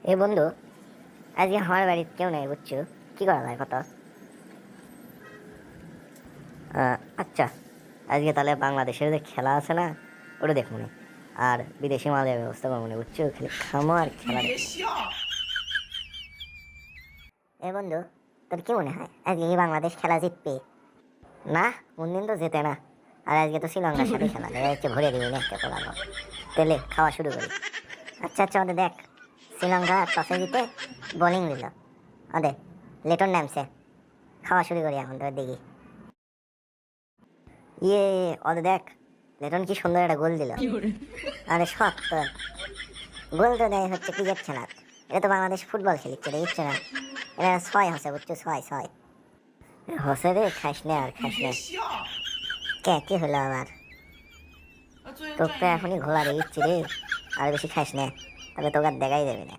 এ বন্ধু, আজকে আমার বাড়িতে কেউ নেই বুঝছো। কি করা যায় কত? আচ্ছা, আজকে তাহলে বাংলাদেশের যে খেলা আছে না, ওটা দেখবো না। আর বিদেশি মালের ব্যবস্থা করবো না বুঝছো, খালি খামো আর খেলা দেখবো। এ বন্ধু, তোর কি মনে হয় আজকে কি বাংলাদেশ খেলা জিতবে? না, কোনদিন তো জেতে না। আর আজকে তো শ্রীলঙ্কার সাথে খেলা, দেখা যাচ্ছে ভরে দিবি না একটা পোলার। তাহলে খাওয়া শুরু করি। আচ্ছা আচ্ছা, ওদের দেখ, শ্রীলঙ্কা টসে জিতে বোলিং দিল। ওদের লেটন নামছে। খাওয়া শুরু করি এখন, তোর দেখি। ইয়ে, ওদের দেখ, লেটন কি সুন্দর একটা গোল দিল। আরে সত্তর গোল তো দেয় হচ্ছে ক্রিকেট খেলার। এটা তো বাংলাদেশ ফুটবল খেলিচ্ছে রে, বুঝছো না? এটা ছয় হসে বুঝছো, ছয় ছয় হসে রে। খাস না আর খাস না। কে কি হলো আবার? তোকে তো এখনই ঘোলা দিয়ে দিচ্ছি রে। আর বেশি খাস না, তাহলে তোকে আর দেখাই দেবে না।